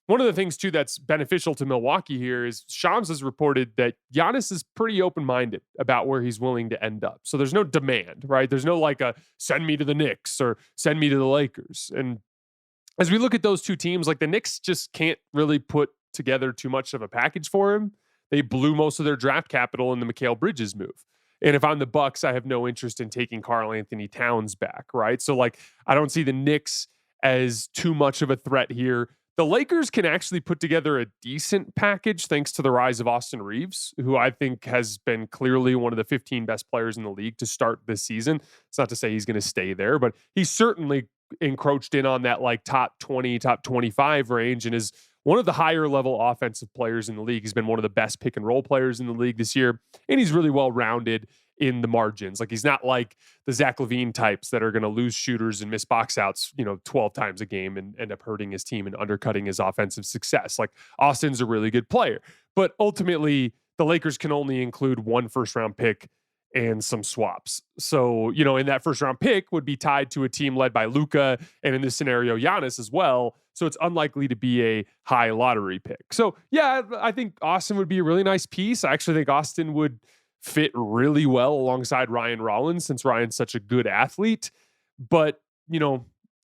one of the things too that's beneficial to Milwaukee here is Shams has reported that Giannis is pretty open-minded about where he's willing to end up. So there's no demand, right? There's no like a send me to the Knicks or send me to the Lakers. And as we look at those two teams, like the Knicks just can't really put together too much of a package for him. They blew most of their draft capital in the Mikal Bridges move. And if I'm the Bucks, I have no interest in taking Karl Anthony Towns back, right? So like I don't see the Knicks as too much of a threat here. The Lakers can actually put together a decent package thanks to the rise of Austin Reeves, who I think has been clearly one of the 15 best players in the league to start this season. It's not to say he's going to stay there, but he's certainly encroached in on that like top 20, top 25 range and is one of the higher level offensive players in the league. He's been one of the best pick and roll players in the league this year, and he's really well rounded in the margins. Like he's not like the Zach LaVine types that are going to lose shooters and miss box outs, 12 times a game and end up hurting his team and undercutting his offensive success. Like Austin's a really good player, but ultimately the Lakers can only include one first round pick and some swaps. So, in that first round pick would be tied to a team led by Luka and in this scenario, Giannis as well. So it's unlikely to be a high lottery pick. So yeah, I think Austin would be a really nice piece. I actually think Austin would fit really well alongside Ryan Rollins since Ryan's such a good athlete. But,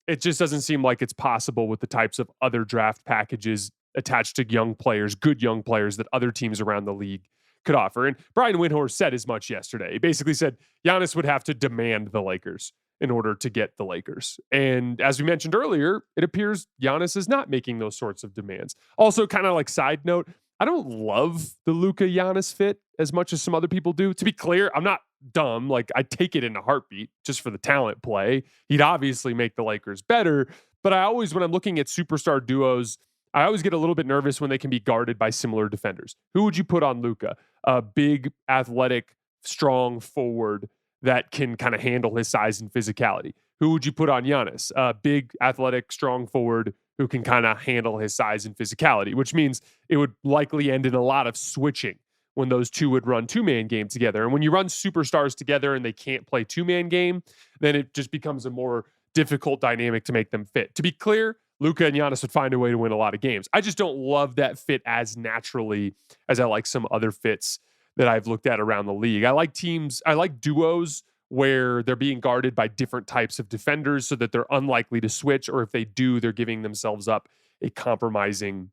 it just doesn't seem like it's possible with the types of other draft packages attached to young players, good young players that other teams around the league could offer. And Brian Windhorst said as much yesterday. He basically said Giannis would have to demand the Lakers in order to get the Lakers. And as we mentioned earlier, it appears Giannis is not making those sorts of demands. Also, kind of like side note, I don't love the Luka Giannis fit as much as some other people do. To be clear, I'm not dumb. Like I take it in a heartbeat just for the talent play. He'd obviously make the Lakers better. But I always, when I'm looking at superstar duos, I always get a little bit nervous when they can be guarded by similar defenders. Who would you put on Luka? A big, athletic, strong forward that can kind of handle his size and physicality. Who would you put on Giannis? A big, athletic, strong forward who can kind of handle his size and physicality, which means it would likely end in a lot of switching when those two would run two-man game together. And when you run superstars together and they can't play two-man game, then it just becomes a more difficult dynamic to make them fit. To be clear, Luka and Giannis would find a way to win a lot of games. I just don't love that fit as naturally as I like some other fits that I've looked at around the league. I like duos where they're being guarded by different types of defenders so that they're unlikely to switch, or if they do, they're giving themselves up a compromising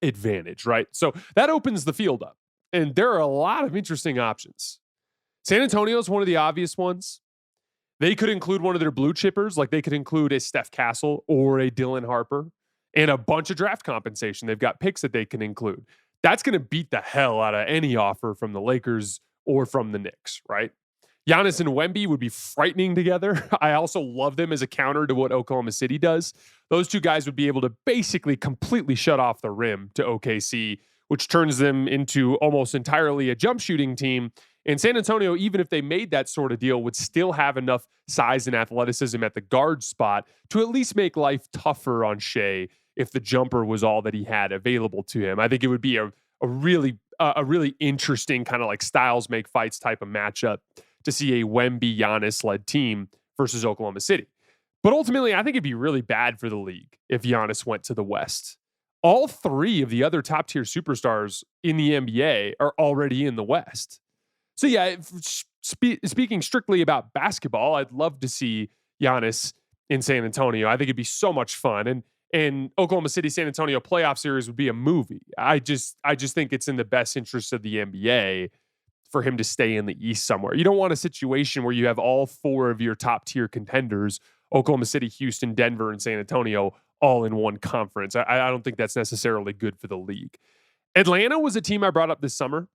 advantage, right? So that opens the field up. And there are a lot of interesting options. San Antonio is one of the obvious ones. They could include one of their blue chippers, like they could include a Steph Castle or a Dylan Harper and a bunch of draft compensation. They've got picks that they can include. That's going to beat the hell out of any offer from the Lakers or from the Knicks, right? Giannis and Wemby would be frightening together. I also love them as a counter to what Oklahoma City does. Those two guys would be able to basically completely shut off the rim to OKC, which turns them into almost entirely a jump shooting team. And San Antonio, even if they made that sort of deal, would still have enough size and athleticism at the guard spot to at least make life tougher on Shea if the jumper was all that he had available to him. I think it would be a really interesting kind of like styles make fights type of matchup to see a Wemby Giannis led team versus Oklahoma City. But ultimately, I think it'd be really bad for the league if Giannis went to the West. All three of the other top tier superstars in the NBA are already in the West. So yeah, speaking strictly about basketball, I'd love to see Giannis in San Antonio. I think it'd be so much fun. And Oklahoma City San Antonio playoff series would be a movie. I just think it's in the best interest of the NBA for him to stay in the East somewhere. You don't want a situation where you have all four of your top tier contenders, Oklahoma City, Houston, Denver, and San Antonio, all in one conference. I don't think that's necessarily good for the league. Atlanta was a team I brought up this summer.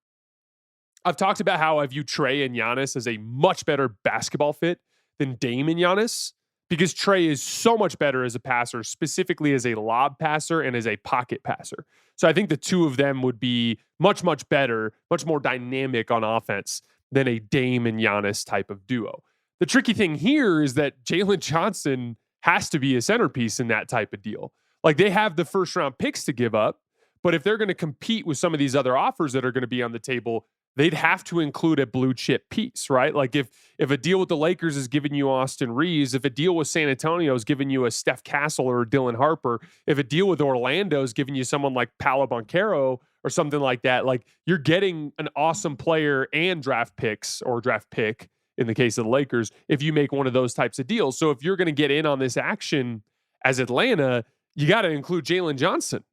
I've talked about how I view Trae and Giannis as a much better basketball fit than Dame and Giannis, because Trae is so much better as a passer, specifically as a lob passer and as a pocket passer. So I think the two of them would be much, much better, much more dynamic on offense than a Dame and Giannis type of duo. The tricky thing here is that Jalen Johnson has to be a centerpiece in that type of deal. Like they have the first round picks to give up, but if they're going to compete with some of these other offers that are going to be on the table, they'd have to include a blue chip piece, right? Like if a deal with the Lakers is giving you Austin Reeves, if a deal with San Antonio is giving you a Steph Castle or a Dylan Harper, if a deal with Orlando is giving you someone like Paolo Banchero or something like that, like you're getting an awesome player and draft picks or draft pick in the case of the Lakers if you make one of those types of deals. So if you're going to get in on this action as Atlanta, you got to include Jalen Johnson.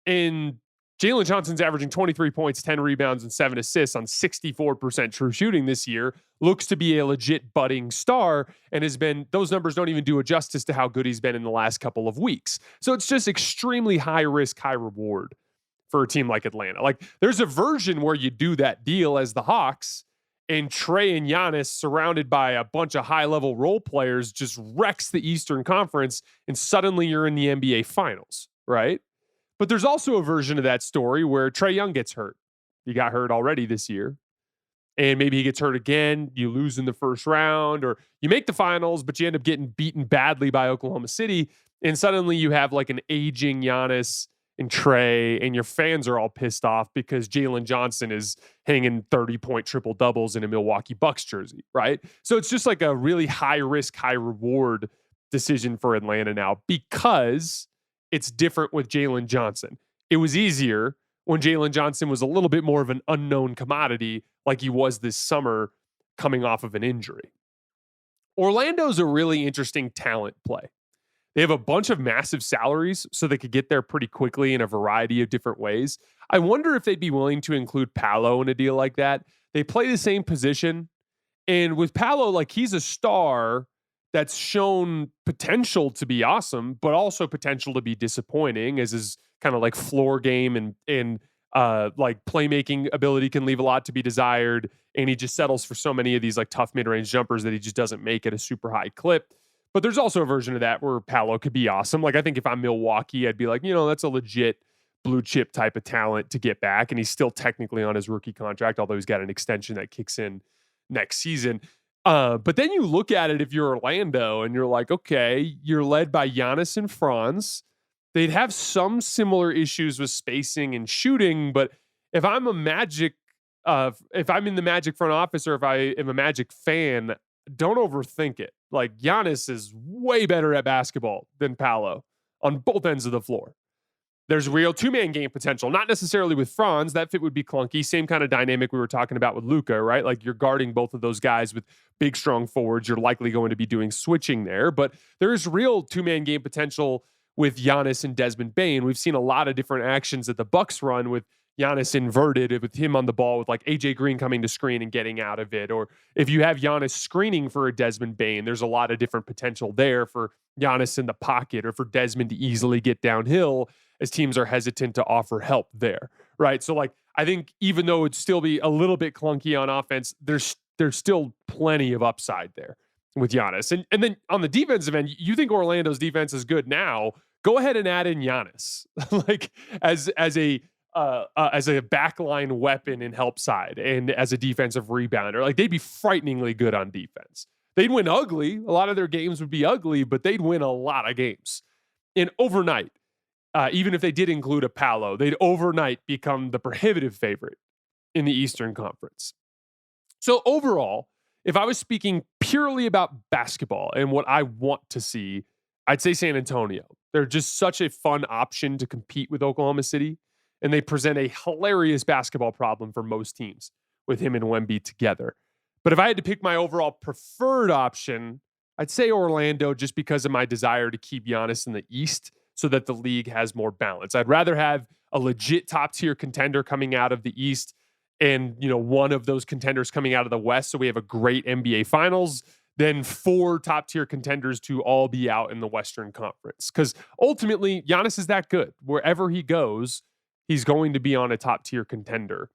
And Jalen Johnson's averaging 23 points, 10 rebounds, and 7 assists on 64% true shooting this year. Looks to be a legit budding star and has been, those numbers don't even do a justice to how good he's been in the last couple of weeks. So it's just extremely high risk, high reward for a team like Atlanta. Like there's a version where you do that deal as the Hawks and Trae and Giannis surrounded by a bunch of high level role players just wrecks the Eastern Conference and suddenly you're in the NBA Finals, right? But there's also a version of that story where Trae Young gets hurt. He got hurt already this year. And maybe he gets hurt again. You lose in the first round, or you make the finals, but you end up getting beaten badly by Oklahoma City. And suddenly you have like an aging Giannis and Trae, and your fans are all pissed off because Jalen Johnson is hanging 30-point triple doubles in a Milwaukee Bucks jersey, right? So it's just like a really high risk, high reward decision for Atlanta now because it's different with Jalen Johnson. It was easier when Jalen Johnson was a little bit more of an unknown commodity like he was this summer coming off of an injury. Orlando's a really interesting talent play. They have a bunch of massive salaries, so they could get there pretty quickly in a variety of different ways. I wonder if they'd be willing to include Paolo in a deal like that. They play the same position. And with Paolo, like he's a star that's shown potential to be awesome, but also potential to be disappointing as his kind of like floor game and like playmaking ability can leave a lot to be desired. And he just settles for so many of these like tough mid-range jumpers that he just doesn't make at a super high clip. But there's also a version of that where Paolo could be awesome. Like I think if I'm Milwaukee, I'd be like, that's a legit blue chip type of talent to get back. And he's still technically on his rookie contract, although he's got an extension that kicks in next season. But then you look at it if you're Orlando and you're like, okay, you're led by Giannis and Franz. They'd have some similar issues with spacing and shooting, but if I'm if I'm in the Magic front office or if I am a Magic fan, don't overthink it. Like Giannis is way better at basketball than Paolo on both ends of the floor. There's real two-man game potential, not necessarily with Franz. That fit would be clunky. Same kind of dynamic we were talking about with Luka, right? Like you're guarding both of those guys with big, strong forwards. You're likely going to be doing switching there. But there's real two-man game potential with Giannis and Desmond Bane. We've seen a lot of different actions that the Bucks run with Giannis inverted, with him on the ball, with like AJ Green coming to screen and getting out of it. Or if you have Giannis screening for a Desmond Bane, there's a lot of different potential there for Giannis in the pocket or for Desmond to easily get downhill as teams are hesitant to offer help there, right? So like, I think even though it'd still be a little bit clunky on offense, there's still plenty of upside there with Giannis. And then on the defensive end, you think Orlando's defense is good now, go ahead and add in Giannis like as a backline weapon and help side and as a defensive rebounder. Like they'd be frighteningly good on defense. They'd win ugly. A lot of their games would be ugly, but they'd win a lot of games. And overnight, even if they did include a Paolo, they'd overnight become the prohibitive favorite in the Eastern Conference. So overall, if I was speaking purely about basketball and what I want to see, I'd say San Antonio. They're just such a fun option to compete with Oklahoma City, and they present a hilarious basketball problem for most teams with him and Wemby together. But if I had to pick my overall preferred option, I'd say Orlando just because of my desire to keep Giannis in the East so that the league has more balance. I'd rather have a legit top-tier contender coming out of the East and, one of those contenders coming out of the West so we have a great NBA Finals than 4 top-tier contenders to all be out in the Western Conference. Because ultimately, Giannis is that good. Wherever he goes, he's going to be on a top-tier contender